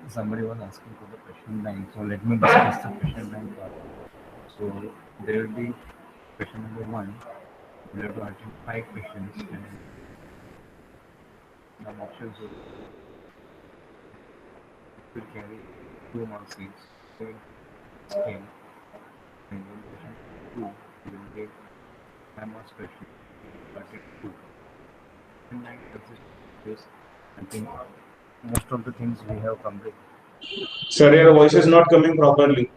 somebody was asking for the question bank, so let me discuss the question bank part. So there will be question number one. We have to attempt five questions, and the options will carry 2 marks each. So scale, and then question two will take 5 marks question, but it two. Question bank consists of this. I think most of the things we have completed. Sir, your voice is not coming properly.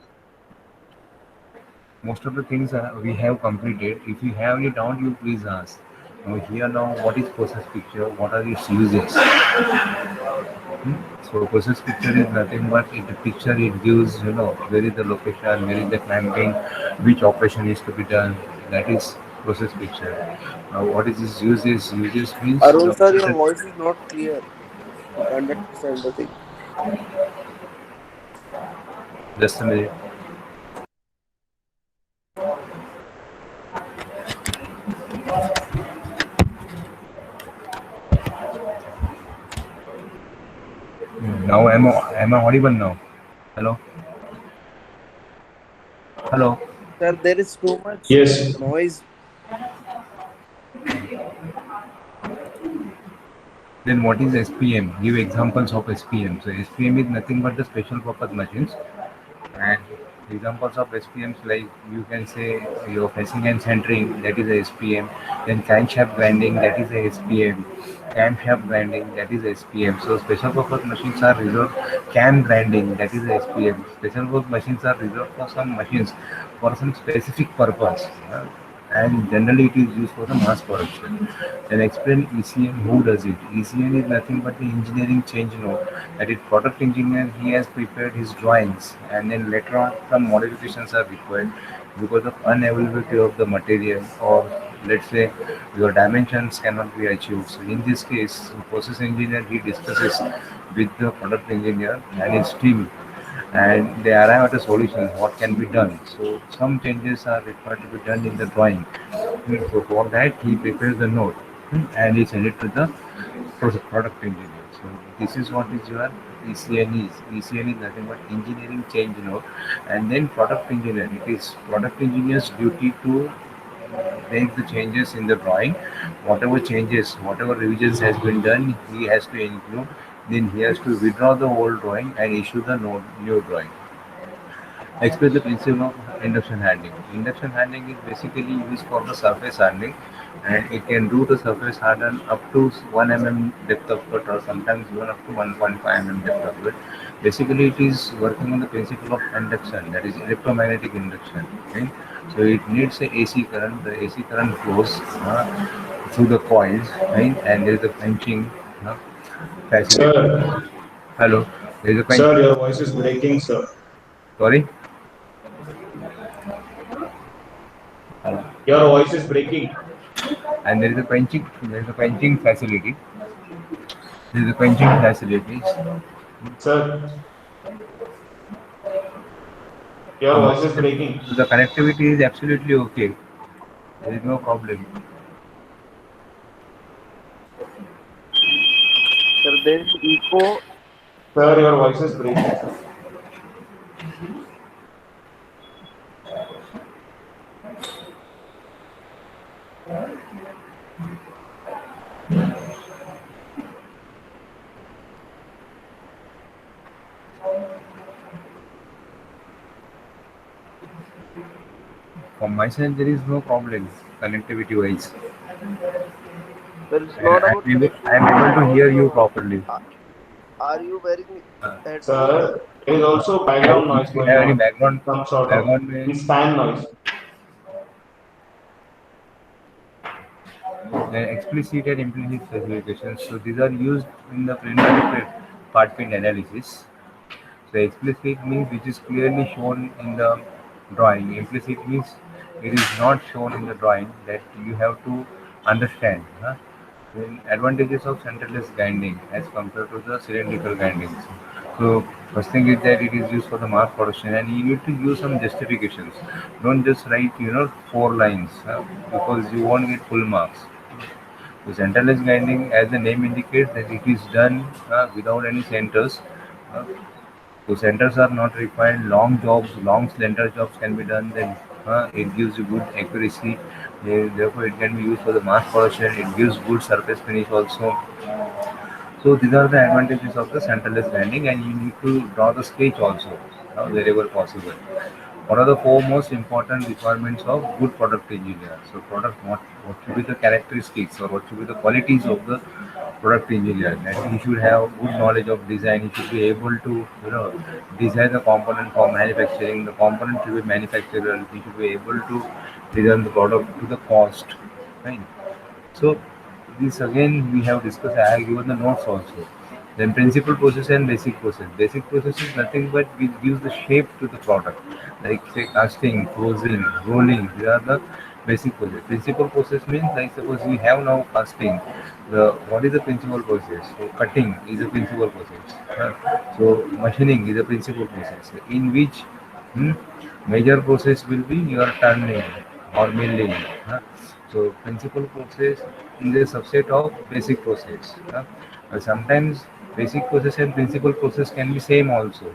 Most of the things we have completed. If you have any doubt, you please ask. Now, here now, what is process picture? What are its uses? So process picture is nothing but it a picture it gives, where is the location, where is the clamping, which operation is to be done. That is process picture. Now, what is its uses? Uses means Arun the sir, your voice is not clear. We can't understand the thing. just a minute. Now am I audible now? Hello, hello. Sir, there is too much Yes. noise. Then what is SPM? Give examples of SPM. So SPM is nothing but the special purpose machines. And examples of SPMs like you can say your facing and centering, that is a SPM. Then crankshaft grinding, that is a SPM. Camshaft grinding, that is SPM. So special purpose machines are reserved. Cam grinding, that is a SPM. Special purpose machines are reserved for some machines for some specific purpose. And generally it is used for the mass production. Then explain ECM, who does it? ECM is nothing but the engineering change note. That is product engineer, he has prepared his drawings and then later on some modifications are required because of unavailability of the material, or let's say your dimensions cannot be achieved. So in this case, process engineer he discusses with the product engineer and his team, and they arrive at a solution what can be done. So some changes are required to be done in the drawing. So for that he prepares the note, and he sends it to the product engineer. So this is what is your ECN is. ECN is nothing but engineering change note, and then product engineer. It is product engineer's duty to make the changes in the drawing. Whatever changes, whatever revisions has been done, he has to include. Then he has to withdraw the old drawing and issue the new drawing. Explain the principle of induction handling. Induction handling is basically used for the surface hardening, and it can do the surface harden up to 1 mm depth of cut, or sometimes even up to 1.5 mm depth of cut. Basically, it is working on the principle of induction, that is electromagnetic induction. Okay? So it needs a AC current. The AC current flows through the coils, right? And there is a quenching facility. Sir, Hello, there is a sir, quenching. your voice is breaking, sir. Sorry. Hello. Your voice is breaking. And there is a quenching facility. There is a quenching facilities. Sir, your Um, voice is breaking. so the connectivity is absolutely okay. There is no problem. Sir, there is echo. Sir, your voice is breaking, sir. From my side, there is no problem connectivity wise. Sir, it's not about I am able to connectivity. hear you Also, properly. uh, are you wearing Uh, headphones? Sir, there is also have, background noise if you going have any on. Some sort of. background noise, It's fan noise. then explicit and implicit specifications. So these are used in the preliminary part pin analysis. So explicit means which is clearly shown in the drawing. Implicit means it is not shown in the drawing, that you have to understand. Then advantages of centerless grinding as compared to the cylindrical grindings. So first thing is that it is used for the mass production, and you need to use some justifications. Don't just write 4 lines, because you won't get full marks. So centerless grinding, as the name indicates, that it is done without any centers. Uh, So centers are not required. Long jobs, long slender jobs can be done. Then it gives you good accuracy. Therefore, it can be used for the mass production. It gives good surface finish also. So these are the advantages of the centerless grinding, and you need to draw the sketch also wherever possible. What are the four most important requirements of good product engineer? So what should be the characteristics or what should be the qualities of the product engineer? That he should have good knowledge of design. He should be able to design the component for manufacturing. The component should be manufactured. He should be able to design the product to the cost. Right. So this again we have discussed. I have given the notes also. Then principal process and basic process. Basic process is nothing but we gives the shape to the product, like say casting, closing, rolling. These are the basic process. Principal process means like suppose we have now casting. The what is the principal process? So cutting is a principal process. So machining is a principal process in which hmm, major process will be your turning or milling. So principal process is a subset of basic process. Sometimes basic process and principal process can be same also.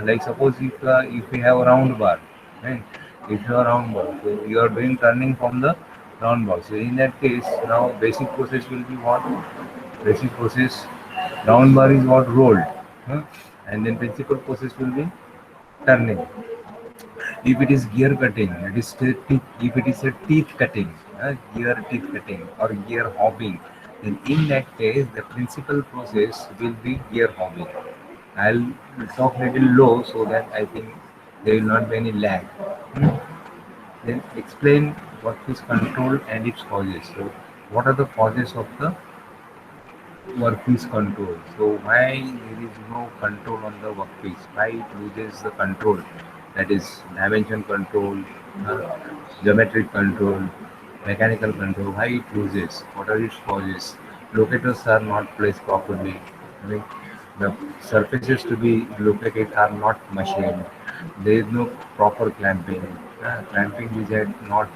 Like suppose if we have a round bar, right? If you are round bar, so you are doing turning from the round bar. So in that case, now basic process will be what? Basic process round bar is what rolled, huh? And then principal process will be turning. If it is gear cutting, it is if it is a teeth cutting, gear teeth cutting or gear hopping, then in that case the principal process will be gear hopping. I'll talk little low so that I think there will not be any lag. Hmm. Then explain what is control and its causes. So what are the causes of the workpiece control? So why there is no control on the workpiece? Why it loses the control? That is dimension control, uh, geometric control, mechanical control. Why it loses? What are its causes? Locators are not placed properly. I mean, the surfaces to be located are not machined. There is no proper clamping. Clamping is at not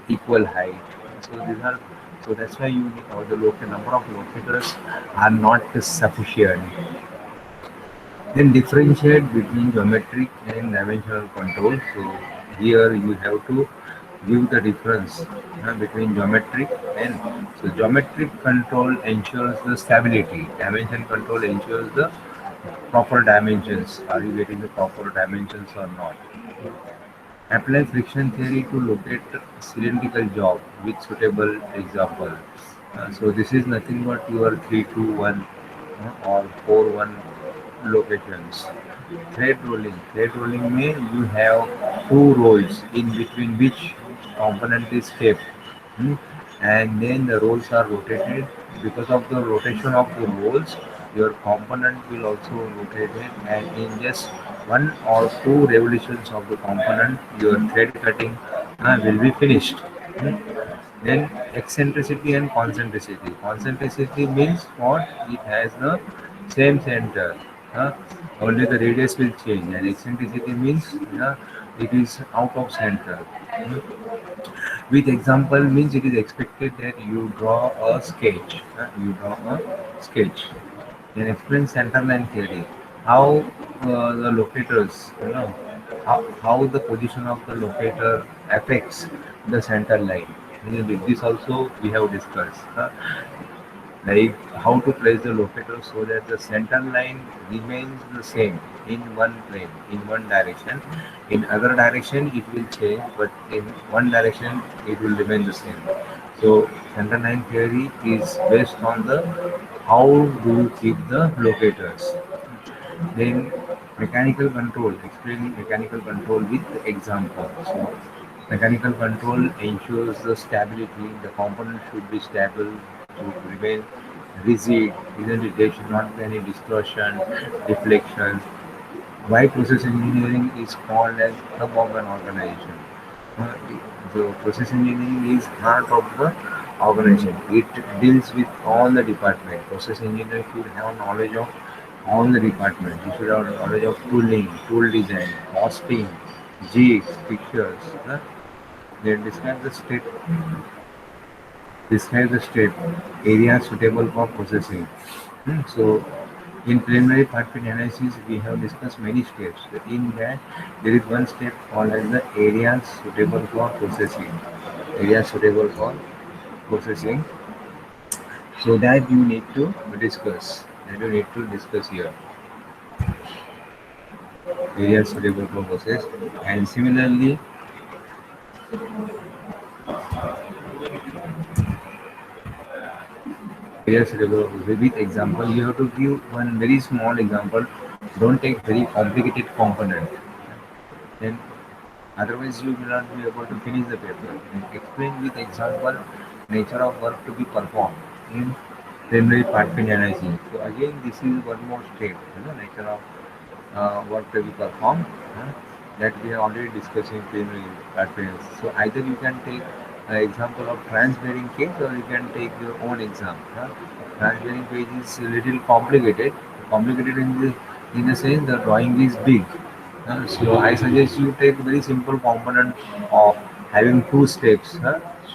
equal height. So these are so that's why you or the local number of locators are not sufficient. Then differentiate between geometric and dimensional control. So here you have to give the difference between geometric and so geometric control ensures the stability. Dimension control ensures the proper dimensions. Are you getting the proper dimensions or not? Apply friction theory to locate cylindrical job with suitable example. So this is nothing but your 321 or 4-1 locations. Thread rolling. Thread rolling means you have two rolls in between which component is kept. Hmm? And then the rolls are rotated. Because of the rotation of the rolls, your component will also rotate it, and in just one or two revolutions of the component, your thread cutting will be finished. Hmm? Then eccentricity and concentricity. Concentricity means what? It has the same center. Uh, Only the radius will change, and eccentricity means it is out of center. With example means it is expected that you draw a sketch. You draw a sketch. Then explain center line theory. How the locators, how the position of the locator affects the center line. This also we have discussed. Like how to place the locator so that the center line remains the same in one plane, in one direction. In other direction it will change, but in one direction it will remain the same. So center line theory is based on the how do you keep the locators. Then mechanical control, explain mechanical control with example. So mechanical control ensures the stability. The component should be stable to remain rigid, isn't it? There should not be any distortion, deflection. Why process engineering is called as hub of an organization? Uh, the process engineering is heart of the organization. It deals with all the departments. Process engineer should have knowledge of all the departments. You should have knowledge of tooling, tool design, costing, jigs, fixtures. They describe the state area suitable for processing. So In preliminary part fit analysis, we have discussed many steps. In that, there is one step called as the area suitable for processing. Area suitable for processing. So that you need to discuss. That you need to discuss here. Area suitable for process. And similarly, area suitable with example, you have to give one very small example. Don't take very complicated component. Then otherwise, you will not be able to finish the paper. And explain with example nature of work to be performed in preliminary part analysis. So again, this is one more step. Nature of work to be performed. That we are already discussing preliminary part analysis. So either you can take an example of transferring case, or you can take your own exam. Transferring page is a little complicated. Complicated in the sense the drawing is big. So I suggest you take very simple component of having two steps,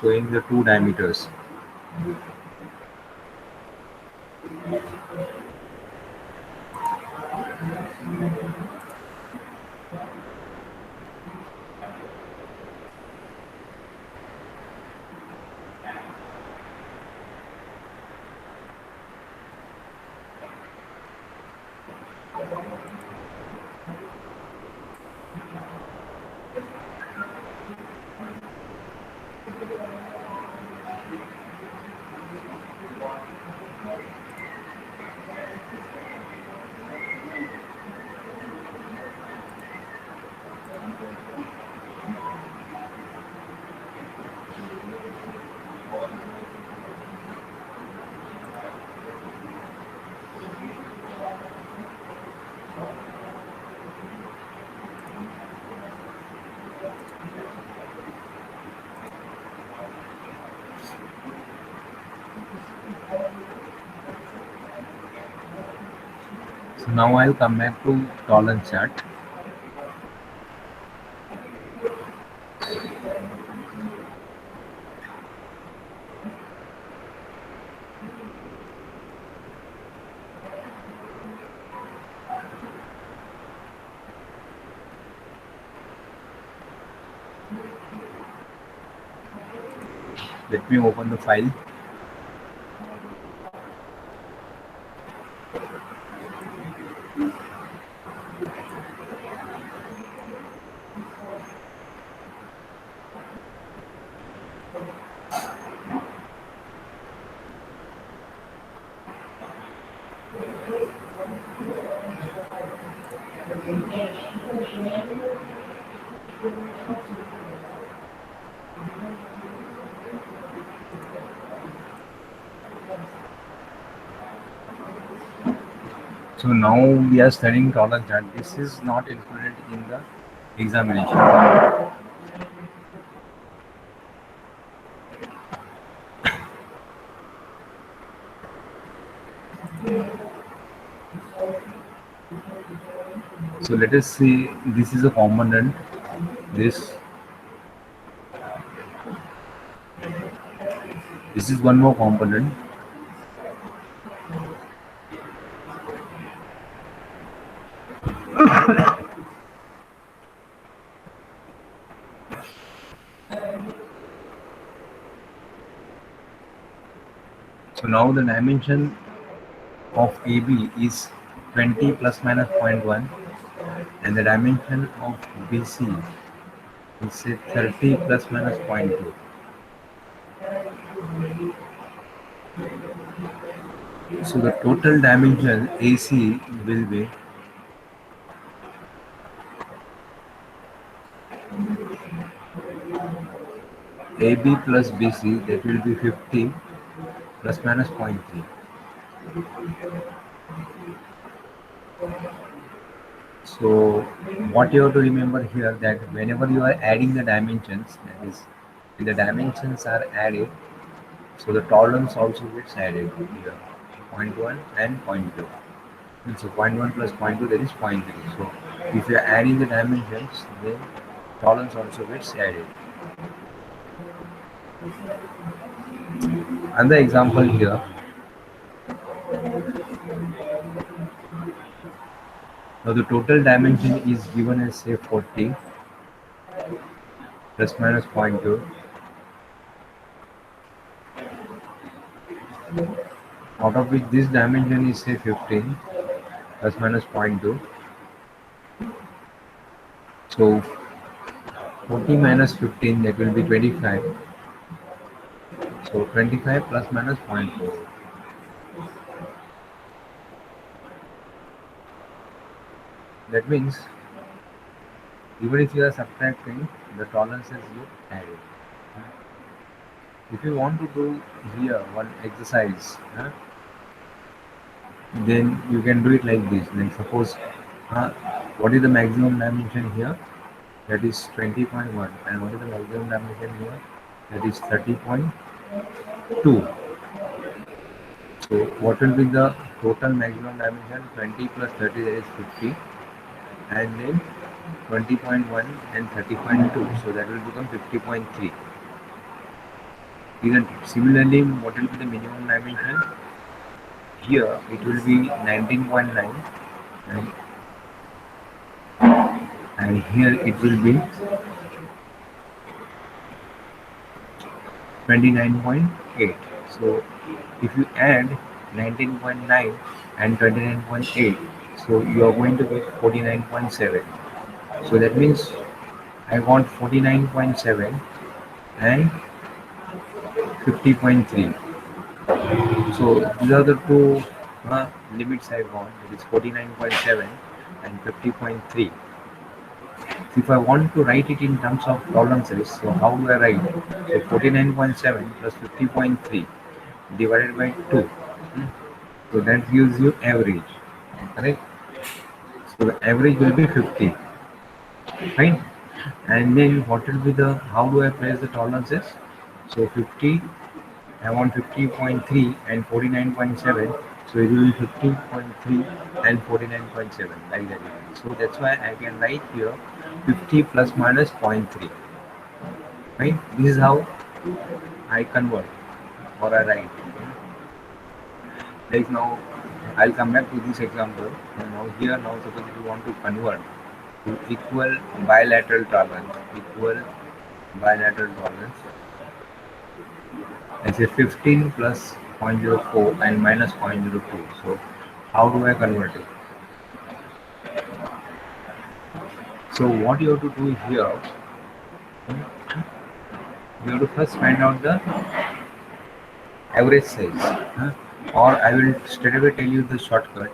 showing the two diameters. So now I'll come back to tolerance chart. Let me open the file. So now we are studying tolerance chart. This is not included in the examination. So let us see, this is a component. This is one more component. So now the dimension of AB is 20 plus minus 0.1, and the dimension of BC is say 30 plus minus 0.2. So the total dimension AC will be AB plus BC, that will be 50 plus minus 0.3. So what you have to remember here, that whenever you are adding the dimensions, that is when the dimensions are added, so the tolerance also gets added here, 0.1 and 0.2. And so 0.1 plus 0.2, that is 0.3. So if you are adding the dimensions, then tolerance also gets added. Another example here. Now the total dimension is given as say 40 plus minus 0.2, out of which this dimension is say 15 plus minus 0.2. So 40 minus 15, that will be 25. So 25 plus minus 0.4. That means even if you are subtracting the tolerances, you add it. If you want to do here one exercise, then you can do it like this. Like suppose, what is the maximum dimension here? That is 20.1. And what is the maximum dimension here? That is 30.2. So what will be the total maximum dimension? 20 plus 30, that is 50. And then 20.1 and 30.2. So that will become 50.3. Isn't it? Similarly, what will be the minimum dimension? Here it will be 19.9 and here it will be 29.8. So if you add 19.9 and 29.8, so you are going to get 49.7. So that means I want 49.7 and 50.3. So these are the two limits I want. It is 49.7 and 50.3. So if I want to write it in terms of tolerances, so how do I write? So 49.7 plus 50.3 divided by 2. So that gives you average. Correct? So the average will be 50. Right? And then what will be the, how do I place the tolerances? So 50, I want 50.3 and 49.7. So it will be 50.3 and 49.7 like that. So that's why I can write here 50 plus minus 0.3. Right? This is how I convert or I write. Like now, I'll come back to this example. And now here, now suppose if you want to convert to equal bilateral tolerance, I say 15 plus 0.04 and minus 0.02. So how do I convert it? So what you have to do here, you have to first find out the average size, or I will straight away tell you the shortcut.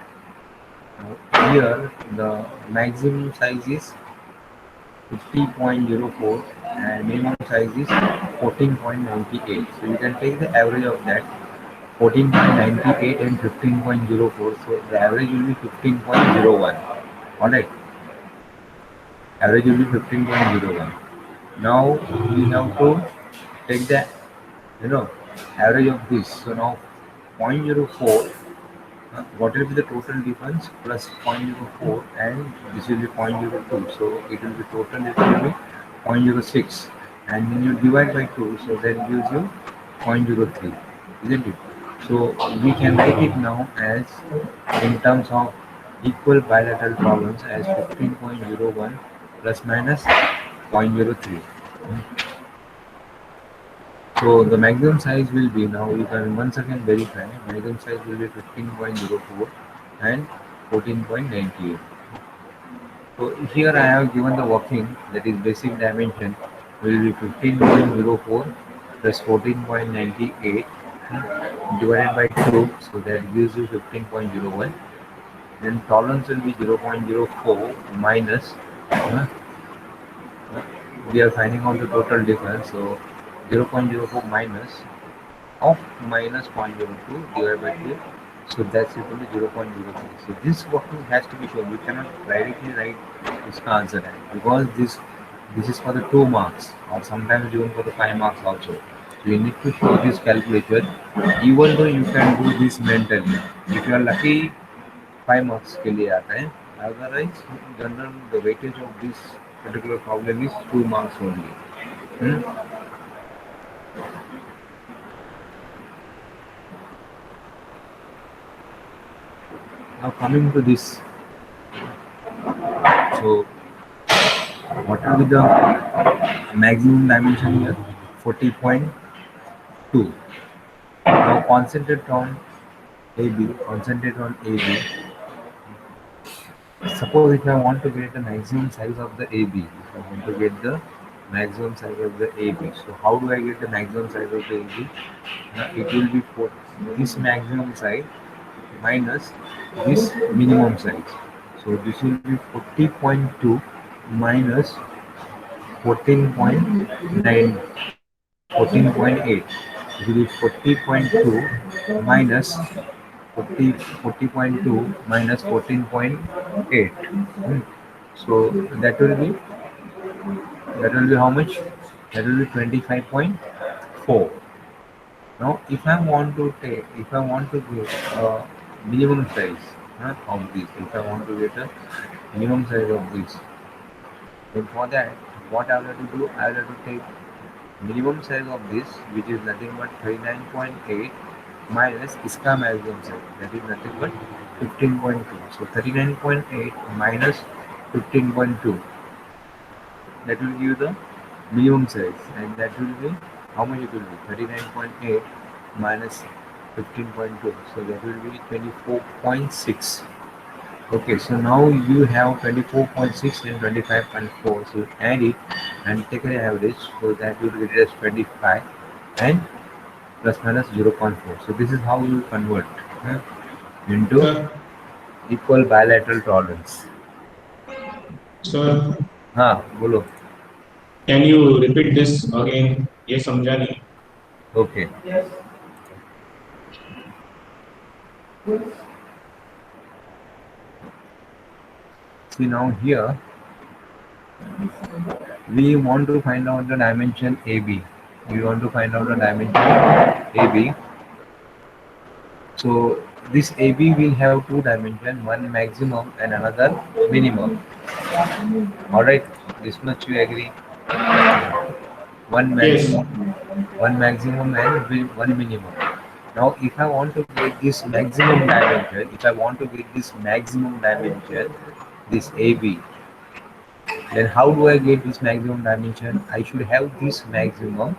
Here the maximum size is 50.04 and minimum size is 14.98. So you can take the average of that, 14.98 and 15.04. So the average will be 15.01. Alright, average will be 15.01. Now we have to take the average of this. So now 0.04, what will be the total difference plus 0.04 and this will be 0.02. So it will be total, it will be 0.06 and then you divide by 2, so that gives you 0.03, isn't it? So we can write it now as in terms of equal bilateral tolerance as 15.01 plus minus 0.03. So the maximum size will be, now you can once again verify, maximum size will be 15.04 and 14.98. So here I have given the working, that is basic dimension will be 15.04 plus 14.98 divided by 2, so that gives you 15.01. Then tolerance will be 0.04 minus, we are finding out the total difference, so 0.04 minus of minus 0.02 divided by 2, so that's equal to 0.03. So this working has to be shown. You cannot directly write this answer because this is for the 2 marks or sometimes even for the 5 marks also. So you need to show this calculation, even though you can do this mentally. If you are lucky, 5 marks के लिए आता है. Otherwise, general the weightage of this particular problem is 2 marks only. Now coming to this, So what will be the maximum dimension here? 40.2. Now concentrate on AB. Concentrate on AB. Suppose if I want to get the maximum size of the AB, if I want to get the maximum size of the AB, so how do I get the maximum size of the AB? It will be for this maximum size minus this minimum size. So this will be 40.2 minus 14.9, 14.8. It will be 40.2 minus 40.2 minus 14.8. So that will be how much? That will be 25.4. Now if I want to get a minimum size of this, if I want to get a minimum size of this, then for that what I have to do, I have to take minimum size of this, which is nothing but 39.8 minus इसका maximum size, that is nothing but 15.2. So 39.8 minus 15.2, that will give the minimum size, and that will be how much it will be? 39.8 minus 15.2, so that will be 24.6. Okay, so now you have 24.6 and 25.4, so add it and take an average, so that will get it as 25 and plus minus 0.4. So this is how you convert into Sir, equal bilateral tolerance. sir, हाँ बोलो. can you repeat this again? ये समझा नहीं. Okay. See now here we want to find out the dimension AB. We want to find out the dimension AB. So this AB will have two dimensions, one maximum and another minimum. All right, this much you agree? One maximum, one maximum and one minimum. Now if I want to get this maximum dimension, this AB, then how do I get this maximum dimension? I should have this maximum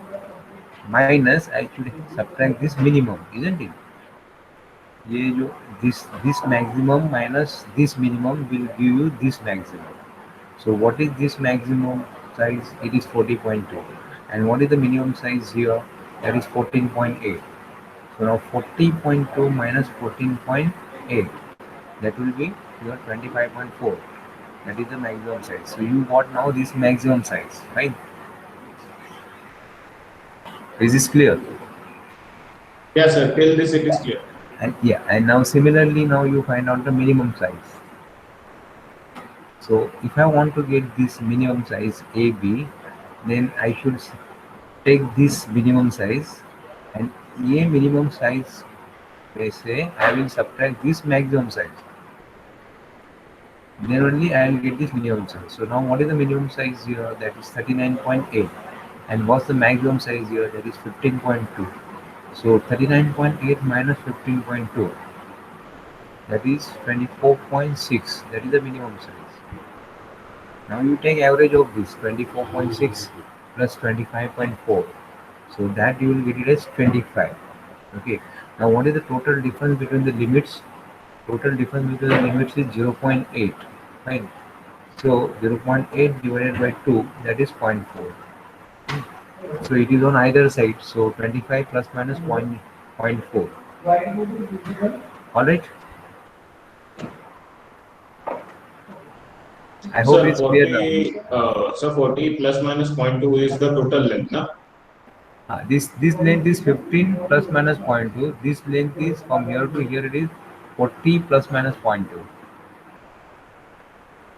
minus I should subtract this minimum, isn't it? ये जो this maximum minus this minimum will give you this maximum. So what is this maximum size? It is 40.2. And what is the minimum size here? That is 14.8. So now 40.2 minus 14.8, that will be your 25.4. That is the maximum size. So you got now this maximum size, right? Is this clear? Yes, sir. Till this it is clear. And yeah, and now similarly now you find out the minimum size. So if I want to get this minimum size AB, then I should take this minimum size, and ये minimum size में से I will subtract this maximum size. Then only I will get this minimum size. So now what is the minimum size here? That is 39.8. And what's the maximum size here? That is 15.2. So 39.8 minus 15.2, that is 24.6. That is the minimum size. Now you take average of this 24.6 plus 25.4. So that you will get it as 25. Okay. Now what is the total difference between the limits? Total difference between the limits is 0.8. Right. So 0.8 divided by 2, that is 0.4. So it is on either side. So 25 plus minus 0.4. All right. I hope Sir, it's clear now. So 40 plus minus 0.2 is the total length, na? This length is 15 plus minus 0.2. This length is from here to here. It is 40 plus minus 0.2.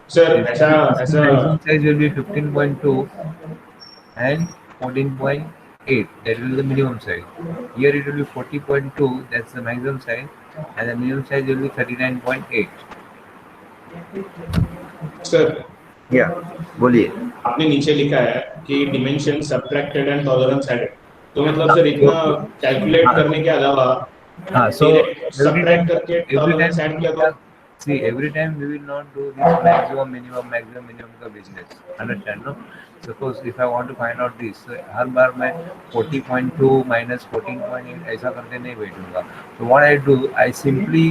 Sir, maximum size will be 15.2 and 14.8. That will be the minimum size. Here it will be 40.2. That's the maximum size, and the minimum size will be 39.8. Sir, Yeah, बोलिए. आपने नीचे लिखा है कि dimension subtracted and tolerance added. तो मतलब sir इतना calculate करने के अलावा हाँ, so सब्ट्रैक्ट करके टॉलरेंस ऐड किया तो See, every time we will not do this maximum, minimum का business. Understand, no? Suppose if I want to find out this, so हर बार मैं 40.2 minus 14.8 ऐसा करके नहीं बैठूंगा. So what I do, I simply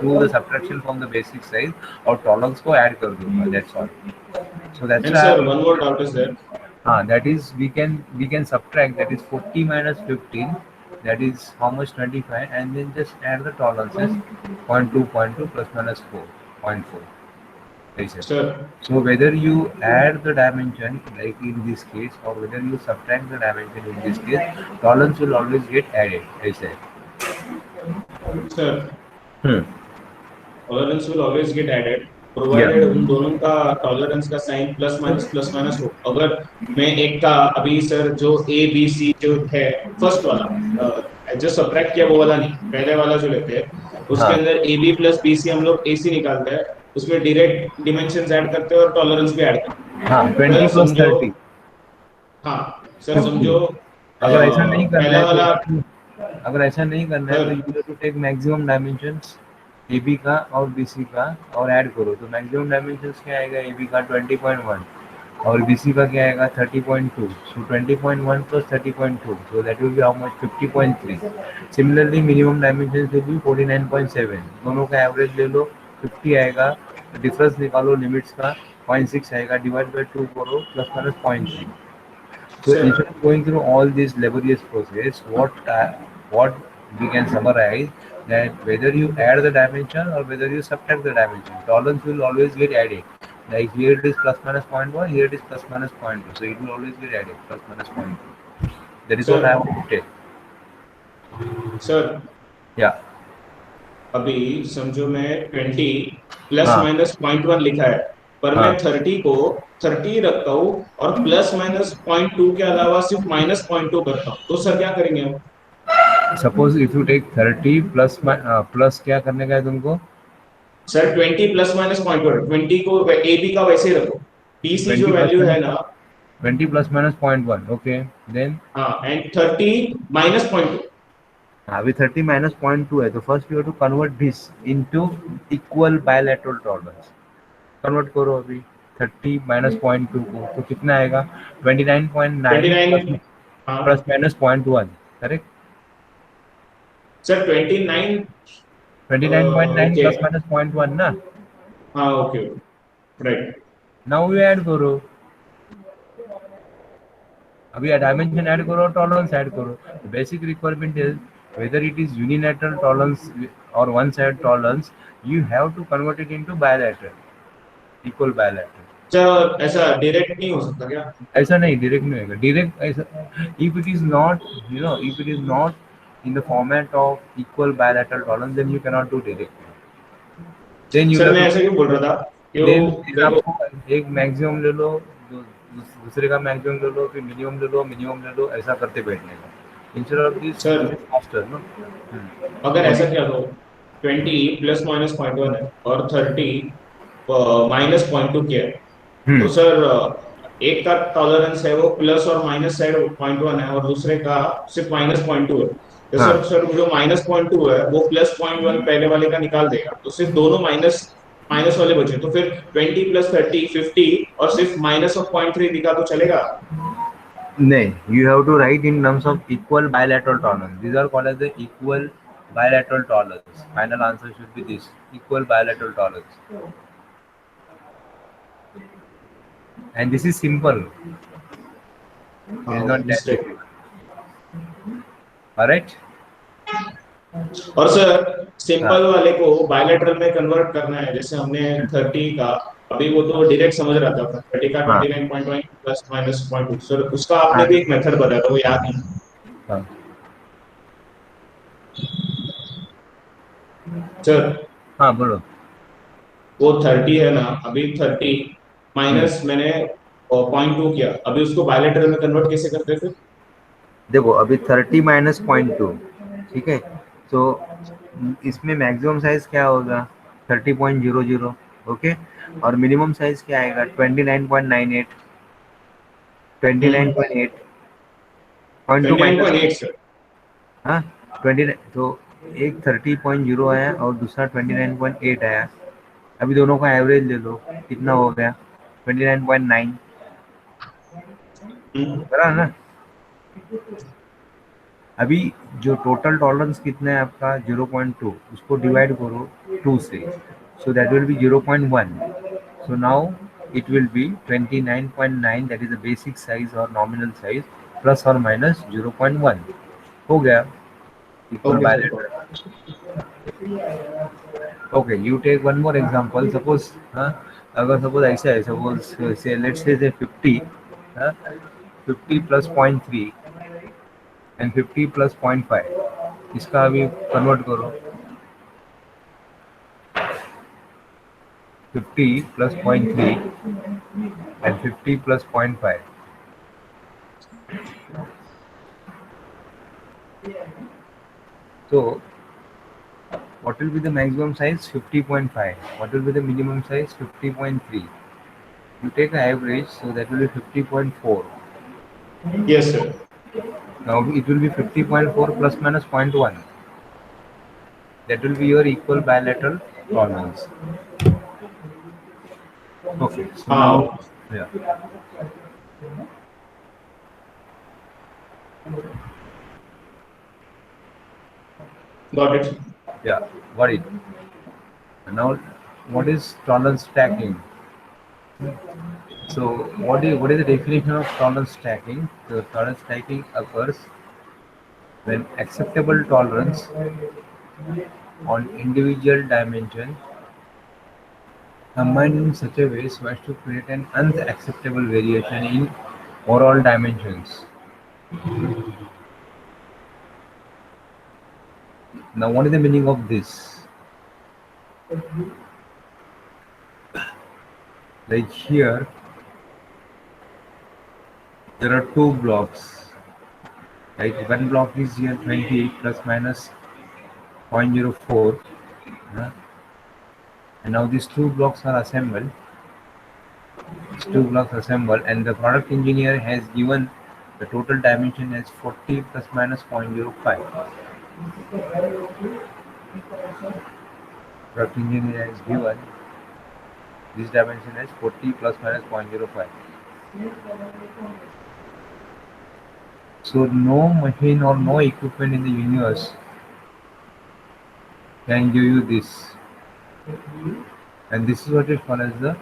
do the subtraction from the basic size और tolerance को add कर दूंगा. That's all. So that's And why sir, one more doubt is there. that is we can subtract, that is 40 minus 15, that is how much, 25, and then just add the tolerances 0.2 plus minus 4.4. Sir, So whether you add the dimension like in this case or whether you subtract the dimension in this case, tolerance will always get added, I said. sir, Hmm. tolerance will always get added provided उन दोनों का tolerance का sign plus minus हो. अगर मैं एक का अभी सर जो ए बी सी जो है फर्स्ट वाला जो सब्ट्रैक्ट किया वो वाला नहीं, पहले वाला जो लेते हैं उसके हाँ. अंदर A B plus B C हम लोग ए सी निकालते हैं, उसमें डायरेक्ट डिमेंशंस ऐड करते हैं और टॉलरेंस भी ऐड करते हैं. हाँ, 20 सर plus समझो, 30. हाँ सर समझो अगर ऐसा नहीं करना पहला है वाला अगर ऐसा नहीं करना है तो you have to take maximum dimensions A B का और बी सी का और ऐड करो. तो मैक्सिमम डायमेंशंस क्या आएगा, ए बी का 20.1 और बी सी का क्या आएगा 30.2. सो 20.1 plus 30.2, so that will be how much, 50.3. Similarly minimum dimensions will be 49.7. दोनों का एवरेज ले लो, 50 आएगा. डिफरेंस निकालो लिमिट्स का, 0.6 आएगा, डिवाइड बाय 2 करो, plus minus 0.3. So Sir. instead of going through all this laborious process, what we can summarize, that whether you add the dimension or whether you subtract the dimension, tolerance will always get added. Like here it is plus minus 0.1, here it is plus minus 0.2, so it will always get added, plus minus 0.2. That is Sir. what I have to tell. Sir Yeah. अभी समझो मैं 20 plus हाँ. Minus 0.1 लिखा है, पर मैं हाँ. 30 को 30 रखता हूँ और प्लस माइनस 0.2 के अलावा सिर्फ माइनस 0.2 करता हूँ, तो सर क्या करेंगे हम? Suppose if you take 30 plus क्या करने का है तुमको? सर 20 प्लस माइनस 0.1, 20 को ए बी का वैसे ही रखो, बी सी जो 20 plus वैल्यू है minus ना, 20 plus minus 0.1. Okay. Then हाँ, एंड 30 माइनस 0.2. अभी 30 माइनस 0.2 है, तो first you have to convert this into equal bilateral tolerance. Convert करो अभी 30 माइनस 0.2 को, तो कितना आएगा 29.9 29 हाँ plus minus 0.1. Correct. Sir 29 29.9 okay, plus minus 0.1 ना. हाँ okay right. Now you add करो, अभी डायमेंशन ऐड करो, टॉलरेंस ऐड करो. Basic requirement is whether it is unilateral tolerance or one side tolerance, you have to convert it into bilateral, equal bilateral. Sir ऐसा direct नहीं हो सकता क्या? ऐसा नहीं, डायरेक्ट नहीं होगा. डायरेक्ट ऐसा, if it is not, if it is not in the format of equal bilateral tolerance, then you cannot do direct. Then you sir have मैं to, ऐसा क्यों बोल रहा था कि then वो आपको एक मैक्सिमम ले लो, दूसरे का मैक्सिमम ले लो, फिर मिनिमम ले लो, ऐसा करते बैठने का. Instead of this, Sir. it is faster, no? अगर ऐसा किया तो 20 प्लस माइनस 0.1 है और 30 माइनस 0.2 किया है, तो सर एक का टॉलरेंस है वो प्लस और माइनस साइड 0.1 है और दूसरे का सिर्फ माइनस 0.2 है. तो हाँ. सर जो माइनस 0.2 है वो प्लस 0.1 पहले वाले का निकाल देगा, तो सिर्फ दोनों माइनस माइनस वाले बचे, तो फिर 20 प्लस 30 50 और सिर्फ माइनस ऑफ 0.3 दिखा तो चलेगा? नहीं, you have to write in terms of equal bilateral tolerance. These are called as the equal bilateral tolerance. Final answer should be this, equal bilateral tolerance. And this is simple. It is not that difficult. Alright? और sir simple वाले को bilateral में convert करना है, जैसे हमने 30 का अभी वो तो डायरेक्ट समझ रहा था, 30 का 29.1 प्लस माइनस 0.2, सर उसका आपने भी एक मेथड बताया था, वो याद नहीं. हाँ. सर हाँ बोलो. वो 30 है ना, अभी 30 माइनस मैंने 0.2 किया, अभी उसको बायलैटरल में कन्वर्ट कैसे करते थे? देखो अभी 30 माइनस 0.2, ठीक है. तो इसमें मैक्सिमम साइज क्या होगा 30.00. ओके. और मिनिमम साइज क्या आएगा 29.98. 29.8 0.2 माइनस 29.8 सर. हाँ 29. तो एक 30.0 आया और दूसरा 29.8 आया। अभी दोनों का एवरेज ले लो, कितना हो गया? 29.9 करा ना। अभी जो टोटल टॉलरेंस कितना है आपका 0.2, उसको डिवाइड करो 2 से, so that will be 0.1. So now it will be 29.9, that is the basic size or nominal size, plus or minus 0.1. हो गया equal Okay, sir. bilateral. Okay, you take one more example. Suppose अगर suppose ऐसा है, suppose say let's say 50, हाँ, 50 plus 0.3 and 50 plus 0.5, इसका अभी convert करो। 50 plus 0.3 and 50 plus 0.5. So what will be the maximum size? 50.5. What will be the minimum size? 50.3. You take an average, so that will be 50.4. Yes, sir. Now it will be 50.4 plus minus 0.1. That will be your equal bilateral tolerance. Okay, so now, yeah. Got it. Yeah, got it. Now, what is tolerance stacking? So, what is the definition of tolerance stacking? The tolerance stacking occurs when acceptable tolerance on individual dimension combined in such a way so as to create an unacceptable variation in overall dimensions. Now, what is the meaning of this? Like here, there are two blocks. Right, one block is here 20 plus minus 0.04, and now these two blocks are assembled. These two blocks assembled, and the product engineer has given the total dimension as 40 plus minus 0.05. Product engineer has given this dimension as 40 plus minus 0.05. So no machine or no equipment in the universe can give you this. And this is what is called as the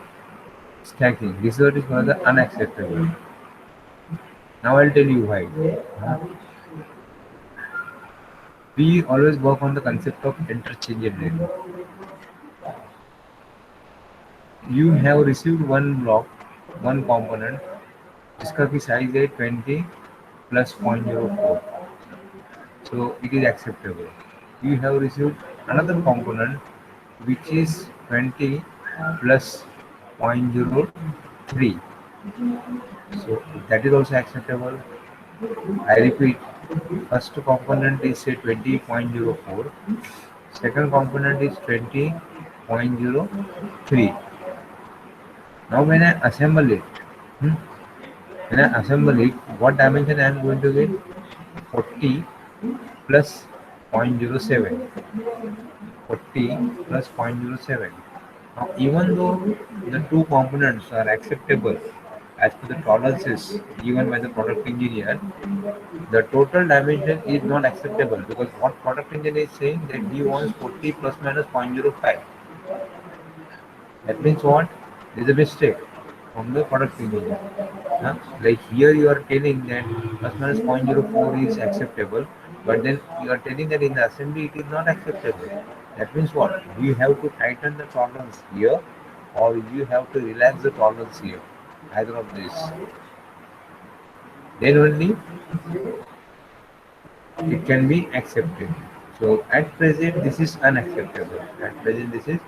stacking. This is what is called as the unacceptable. Now I'll tell you why. We always work on the concept of interchangeability. You have received one block, one component, जिसका की size है 20 plus 0.04. So it is acceptable. You have received another component which is 20 plus 0.03. So that is also acceptable. I repeat, first component is say 20.04, second component is 20.03. Now when I assemble it, what dimension I am going to get? 40 plus 0.07. 40 plus 0.07. Now even though the two components are acceptable as per the tolerances given by the product engineer, the total dimension is not acceptable because what product engineer is saying that he wants 40 plus minus 0.05. That means what? There is a mistake from the product engineer. Like here you are telling that plus minus 0.04 is acceptable, but then you are telling that in the assembly it is not acceptable. That means what? You have to tighten the tolerance here or you have to relax the tolerance here. Either of these. Then only it can be accepted. So at present this is unacceptable. At present this is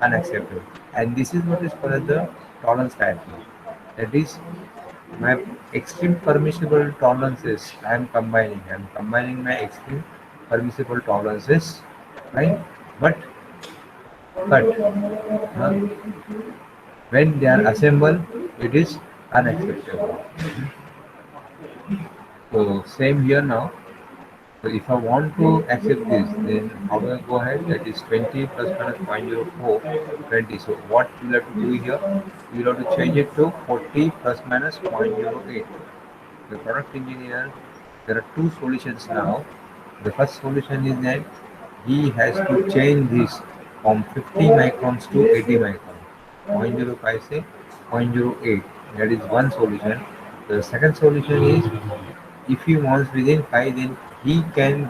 unacceptable. And this is what is called the tolerance typing. That is my extreme permissible tolerances I am combining. I am combining my extreme permissible tolerances, right? But when they are assembled, it is unacceptable. So same here now. So if I want to accept this, then how do I go ahead? That is 20 plus minus 0.04, 20. So what you have to do here? You have to change it to 40 plus minus 0.08. The product engineer, there are two solutions now. The first solution is that he has to change this from 50 microns to 80 microns. 0.05 say 0.08. That is one solution. The second solution is if he wants within 5, then he can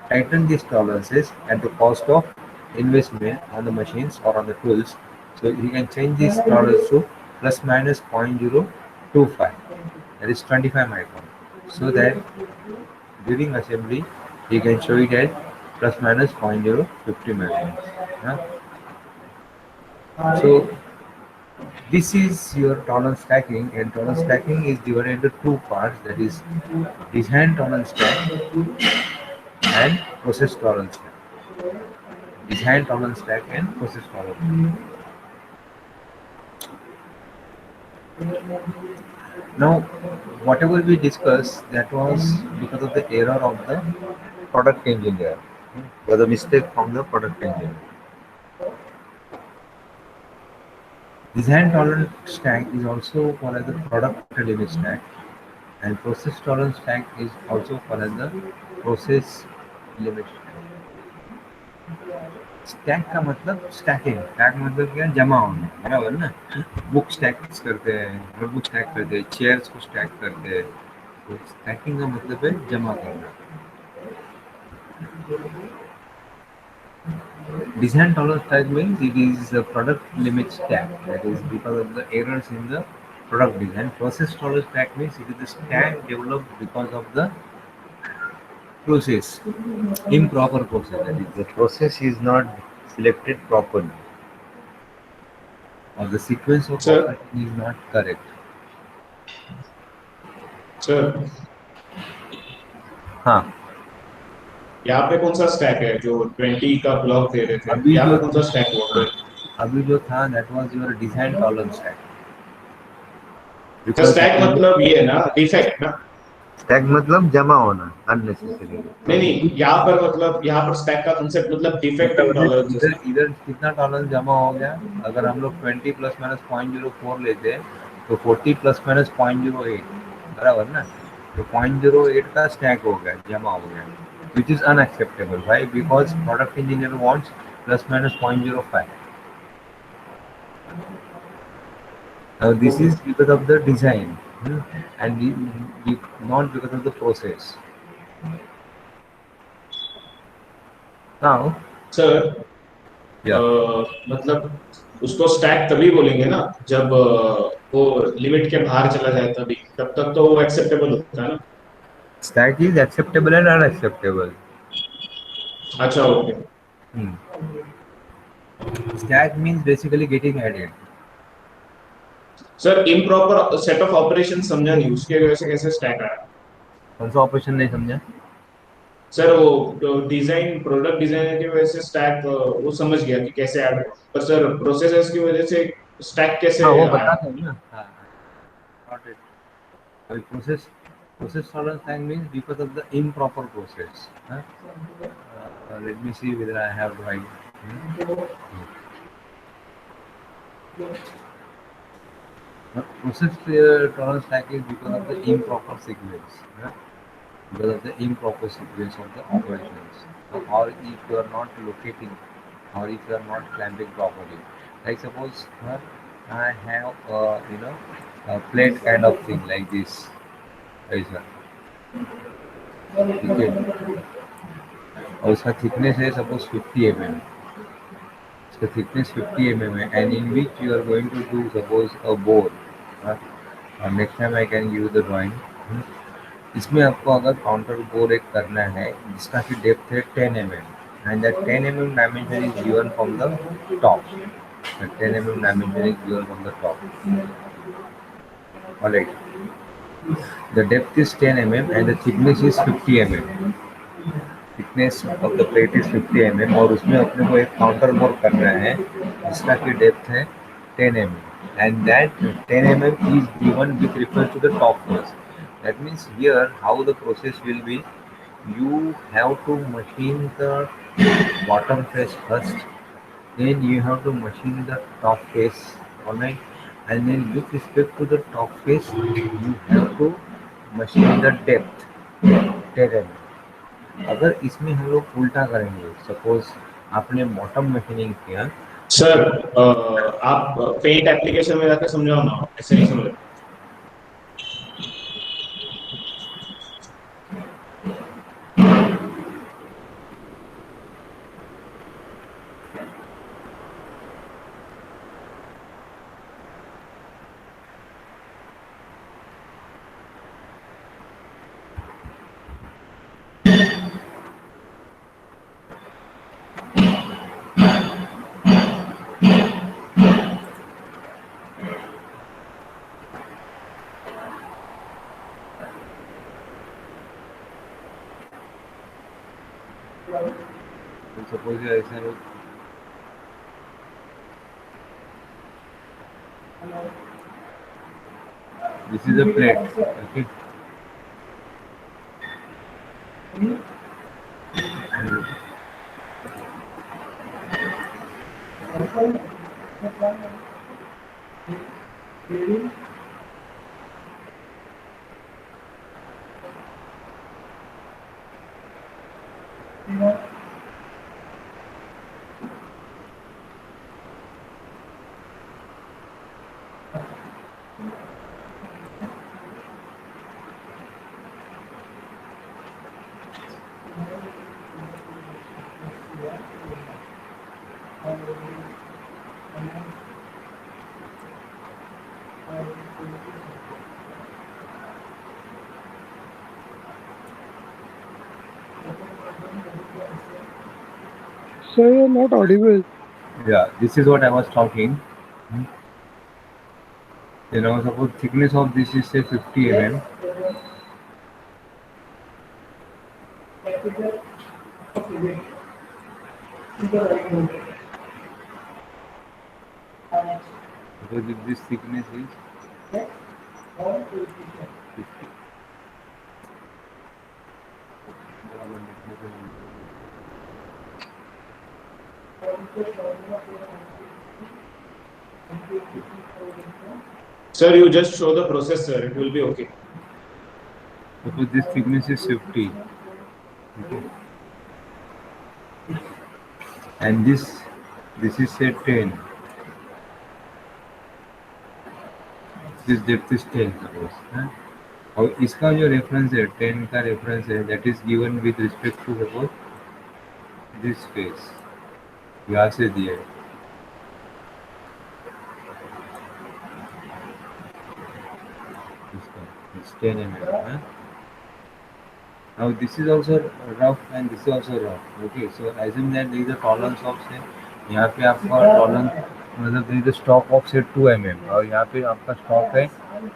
tighten these tolerances at the cost of investment on the machines or on the tools. So he can change this tolerance to plus minus 0.025, that is 25 micron, so that during assembly he can show it as plus minus 0.050 microns. Huh? So this is your tolerance stacking, and tolerance stacking is divided into two parts, that is design tolerance stack and process tolerance stack. Design tolerance stack and process tolerance. Now, whatever we discussed, that was because of the error of the product engineer, or the mistake from the product engineer. Design tolerance stack is also called as the product limit stack, and process tolerance stack is also called as the process limit stack. Stack का मतलब stacking, stack मतलब क्या, जमा होना, बराबर ना। Book stack करते हैं, नोटबुक स्टैक करते हैं, चेयर्स को स्टैक करते हैं, तो स्टैकिंग का मतलब है जमा करना। Design tolerance stack means it is a product limit stack, that is because of the errors in the product design. Process tolerance stack means it is a stack developed because of the process, improper process, that is the process is not selected properly, or the sequence of Sir. operation is not correct. Sir हाँ, यहाँ पे कौन सा stack है जो 20 का block दे रहे थे, अभी यहाँ जो पे कौन सा स्टैक हुआ? अभी जो था that was your design tolerance stack. तो स्टैक मतलब ये है ना, डिफेक्ट ना? स्टैक मतलब जमा होना अननेसेसरी। नहीं, यहाँ पर मतलब यहाँ पर स्टैक का कांसेप्ट मतलब डिफेक्ट इन टॉलरेंस। इधर इधर कितना टॉलरेंस जमा हो गया? अगर हम लोग 20 प्लस माइनस 0.04 लेते हैं तो 40 प्लस माइनस 0.08, बराबर ना। तो 0.08 का स्टैक हो गया, जमा हो गया, विच इज अनएक्सेप्टेबल। भाई because product engineer wants plus minus 0.05. This is because of the design, and not because of the process. Now, sir yeah. मतलब उसको स्टैक तभी बोलेंगे ना जब वो लिमिट के बाहर चला जाए, तभी तब तक तो वो एक्सेप्टेबल होता है ना। Stack is acceptable and unacceptable. अच्छा, okay. Stack means basically getting added. Sir improper set of operation समझा नहीं, उसके वजह से कैसे स्टैक आया? कौन सा ऑपरेशन नहीं समझा? सर वो डिजाइन, प्रोडक्ट डिजाइनर की वजह से स्टैक वो समझ गया कि कैसे ऐड हो, पर सर प्रोसेसर्स की वजह से स्टैक कैसे हाँ, वो आया? बता दो ना। हाँ, got it. Process tolerance stack means because of the improper process. Huh? Let me see whether I have right. Process tolerance stack is because of the improper sequence. Huh? Because of the improper sequence of the operations, or if you are not locating, or if you are not clamping properly. Like suppose I have a plate kind of thing like this. ऐसा, ठीक है, और उसका thickness है suppose 50 mm. इसका thickness 50 mm है, and in which you are going to do suppose a bore. Next time I can give the drawing. इसमें आपको अगर काउंटर बोर एक करना है जिसका की डेप्थ है 10 mm, and that 10 mm dimension is given from the top. 10 mm dimension is given from the top. Alright, the depth is 10 mm and the thickness is 50 mm. Thickness of the plate is 50 mm, और उसमें अपने को एक counter bore करना है जिसका की depth है 10 mm, and that 10 mm is given with reference to the top first. That means here how the process will be you have to machine the bottom face first, then you have to machine the top face, alright, and then with respect to the top face, you have to machine the depth 10 mm. अगर इसमें हम लोग उल्टा करेंगे, suppose आपने bottom machining किया, sir आप paint application में जाकर समझाओ ना, ऐसे नहीं समझ। सपोज ऐसे लोग this is a plate, okay, Sir, you're not audible. yeah, this is what I was talking. You know, suppose thickness of this is say 50 mm. Because if this thickness is 50. Sir, you just show the process, sir. It will be okay. Suppose this thickness is 50. Okay. And this is say 10. This depth is 10 suppose. हाँ? और इसका जो reference है 10 का reference है, that is given with respect to suppose this face, यहाँ से दिया है, it's 10 mm. हाँ? Now this is also rough and this is also rough. Okay, so assume that there is a tolerance of say, यहाँ पे आपका tolerance मतलब there is a stock of say 2 mm और यहाँ पे आपका stock है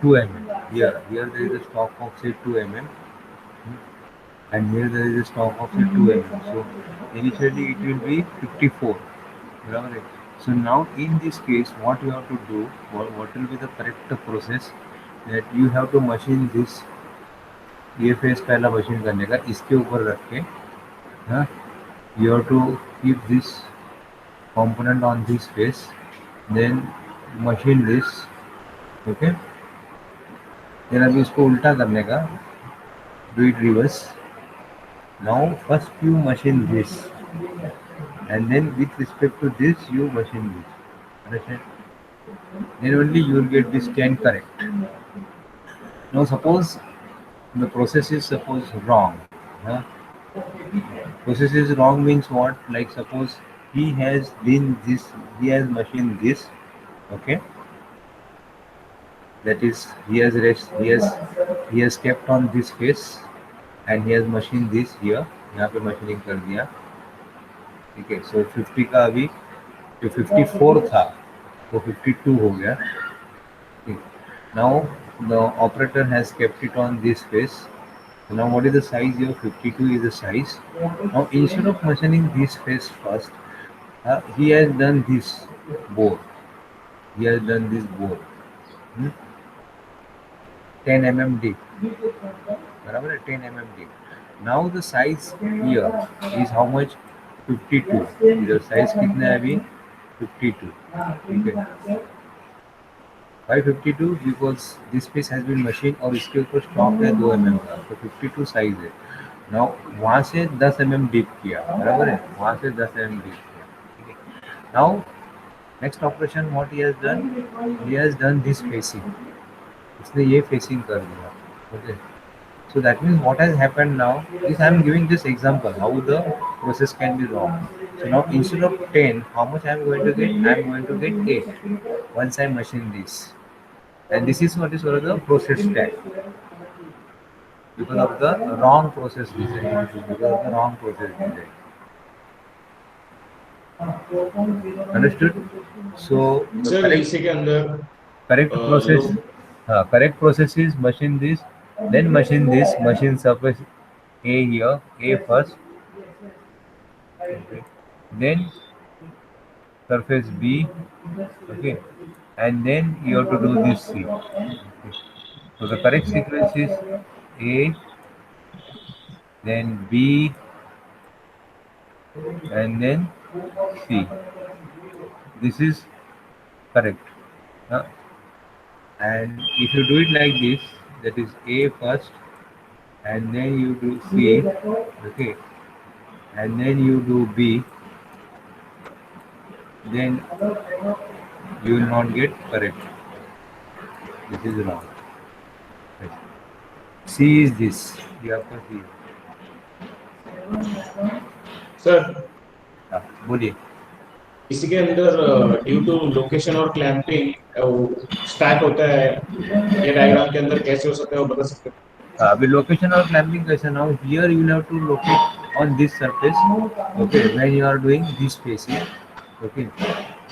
2 mm. Here there is a stock of say 2 mm and here there is a stock of say 2 mm. So initially it will be 54. Right? So now in this case, what you have to do, what will be the correct process, that you have to machine this. ये face पहला machine करने का, इसके ऊपर रख के, हाँ, you have to keep this component on this face, then machine this, okay. then अभी इसको उल्टा करने का, do it reverse. Now first you machine this and then with respect to this you machine this, understand? Then only you will get this 10 correct. Now suppose the process is suppose wrong, huh? Process is wrong means what? Like suppose he has been this, he has machined this, okay, that is he has kept on this face and he has machined this here, यहाँ पे machining कर दिया, ठीक है. So 50 का अभी जो 54 था वो 52 हो गया. Now the operator has kept it on this face. So now what is the size here? 52 is the size. Now instead of machining this face first, he has done this bore. He has done this bore. 10 mm deep. बराबर है, 10 mm deep. Now the size here is how much? 52. The size कितना है अभी? 52. Okay. Why 52? Because this piece has been machined और इसके ऊपर stock है 2 mm का, तो 52 साइज है. Now वहाँ से 10 mm डीप किया, बराबर है, वहाँ से 10 mm डीप किया. Now next operation what he has done? He has done this facing. इसने ये facing कर दिया. Okay. So that means what has happened now is I am giving this example how the process can be wrong. So now instead of 10, how much I am going to get? I am going to get 8 once I machine this. And this is what is called the process stack because of the wrong process design. Because of the wrong process design. Understood? So the sir इसी के अंदर correct process लोग correct process is machine this, then machine this, machine surface A here, A first, okay. Then surface B, okay, and then you have to do this C. Okay. So the correct sequence is A, then B, and then C. This is correct. huh? And if you do it like this, that is A first, and then you do C, okay, and then you do B, then you will not get correct. This is wrong. C is this. You have to see. Sir बोलिए. इसी के अंदर due to location और clamping stack होता है, ये diagram के अंदर कैसे हो सकता है वो बता सकते हैं? With location or clamping question, now here you will have to locate on this surface, okay, when you are doing this facing, okay,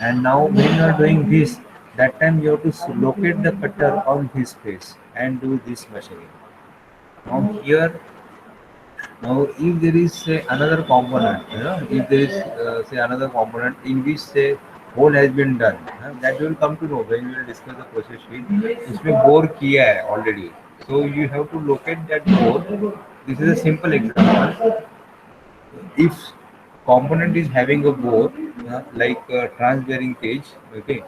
and now when you are doing this, that time you have to locate the cutter on this face and do this machining. Now here, now if there is say another component, if there is say another component in which say hole has been done, that you will come to know when we will discuss the process sheet. इसमें bore किया है already, so you have to locate that bore. This is a simple example. If component is having a bore like transbearing cage, okay,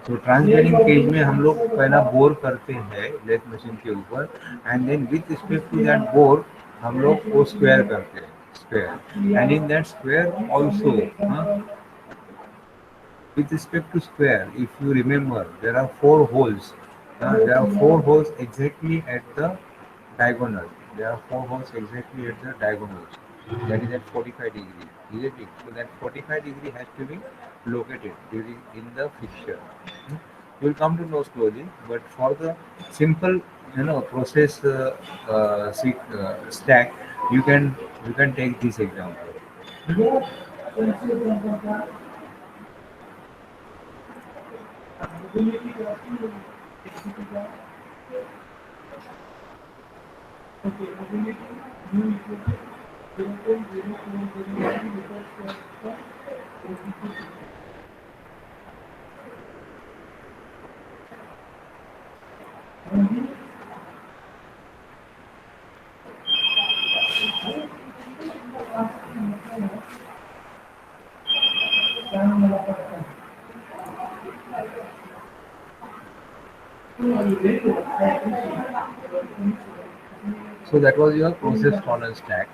तो ट्रांसबेरिंग cage में हम लोग पहला bore करते हैं लेथ मशीन के ऊपर, and then with respect to that bore हम लोग वो स्क्वायर करते हैं, square, and in that square also with respect to square, if you remember, there are 4 holes. There are 4 holes exactly at the diagonal. There are 4 holes exactly at the diagonals. That is at 45 degree. Isn't it? So that 45 degree has to be located during in the fixture. You will come to know slowly, but for the simple, process stack, you can take this example. So that was your process tolerance stack.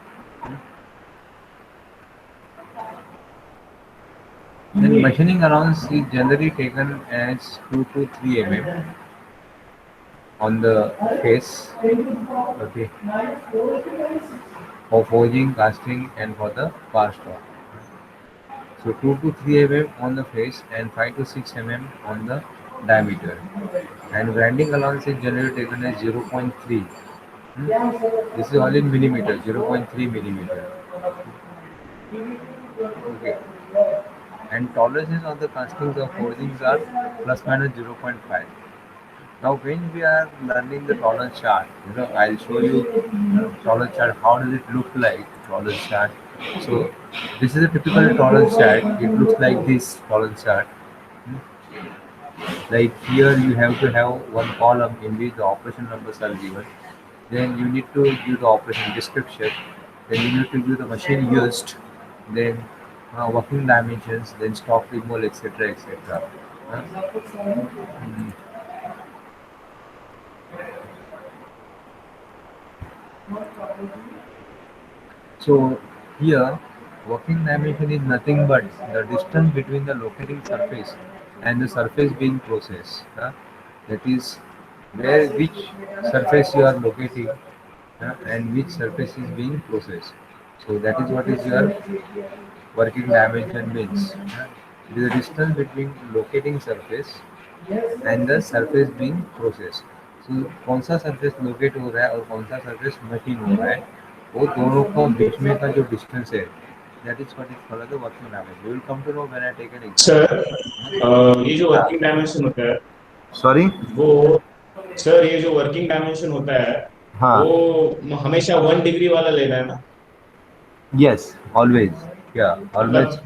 Then machining allowance is generally taken as 2 to 3 mm on the face, okay, for forging, casting, and for the bar stock. So 2 to 3 mm on the face and 5 to 6 mm on the diameter. And grinding allowance is generally taken as 0.3. This is all in millimeter, 0.3 millimeter. Okay. And tolerances of the castings or forgings are plus minus 0.5. Now when we are learning the tolerance chart, I'll show you tolerance chart. How does it look like tolerance chart? So this is a typical tolerance chart. It looks like this tolerance chart. Like here you have to have one column in which the operation numbers are given. Then you need to give the operation description. then you need to give the machine used, then working dimensions, then stock removal, etc., etc. Mm. So here, working dimension is nothing but the distance between the locating surface and the surface being processed. That is where which surface you are locating and which surface is being processed. So that is what is your working dimension means. It is the distance between locating surface and the surface being processed. So कौन सा surface locate हो रहा है और कौन सा surface machine हो रहा है, वो दोनों को बीच में का जो distance है, that is what is called the working dimension. You will come to know when I take an sir example. ये जो वर्किंग डायमेंशन होता है Sorry? वो सर ये जो वर्किंग डायमेंशन होता है हाँ. वो हमेशा 1 डिग्री वाला लेना है ना? Yes, always. Yeah, always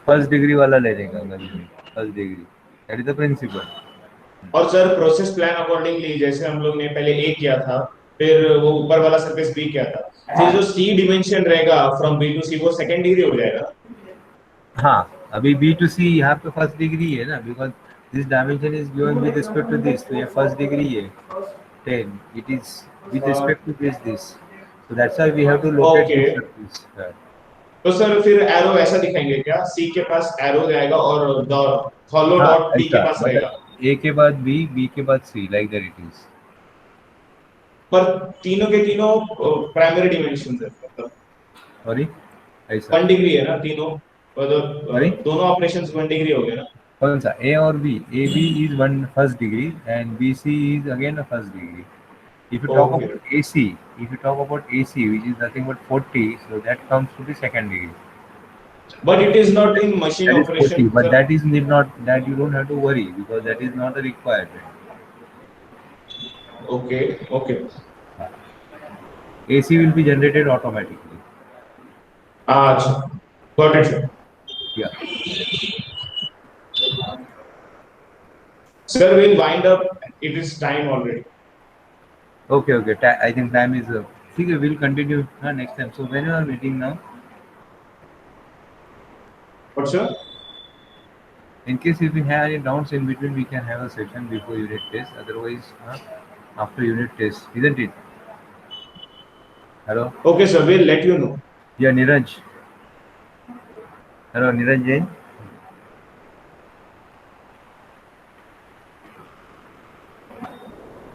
first degree वाला लेने का कभी भी, first degree. That is the principle. और सर प्रोसेस प्लान अकॉर्डिंगली जैसे हम लोग ने पहले ए किया था, फिर वो ऊपर वाला सरफेस बी किया था, फिर जो सी डिमेंशन रहेगा फ्रॉम बी टू सी वो सेकंड डिग्री हो जाएगा। हाँ, अभी B to C यहाँ पे फर्स्ट डिग्री है ना, because this dimension is given with respect to this, तो ये फर्स्ट डिग्री है 10, it is with respect to this, so that's why we have to locate this surface. तो sir फिर arrow ऐसा दिखाएंगे क्या, सी के पास एरो जाएगा और फॉलो डॉट बी के पास रहेगा, ए के बाद बी, बी के बाद सी, लाइक दैट इट इज। पर तीनों के तीनों प्राइमरी डिमेंशन है, मतलब सॉरी ऐसा 1 डिग्री है ना तीनों, दोनों ऑपरेशंस 1 डिग्री हो गए ना? कौन सा ए और B? A B is one first degree and B C is again a first degree. If you talk about AC, if you talk about AC, which is nothing but 40, so that comes to the second degree. But it is not in machine That is operation. 40, but that is need not, that you don't have to worry because that is not a requirement. Okay, okay. AC will be generated automatically. अच्छा, got it, sir. Yeah. Sir, we'll wind up. It is time already. Okay, okay. I think time is up. Okay, we'll continue next time. So when you are meeting now? What, sir? In case if we have any doubts in between, we can have a session before unit test. Otherwise, after unit test, isn't it? Hello? Okay, sir. We'll let you know. Yeah, Niraj. Hello, Niraj Jain.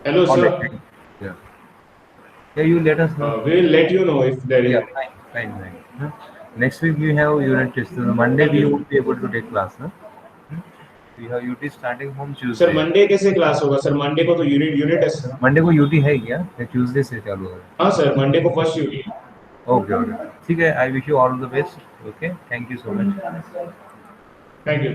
Hello, sir. Yeah. Yeah, you let us know. We'll let you know if there is. Yeah, fine. Next week we have unit test. So Monday we won't be able to take class. We have UT starting from Tuesday. Sir Monday कैसे class होगा sir? Monday को तो unit test है। Monday को UT है क्या? या Tuesday से चालू होगा? हाँ सर, मंडे को फर्स्ट यूटी। ओके ओके, ठीक है। I wish you all the best. Okay, thank you so much. Thank you.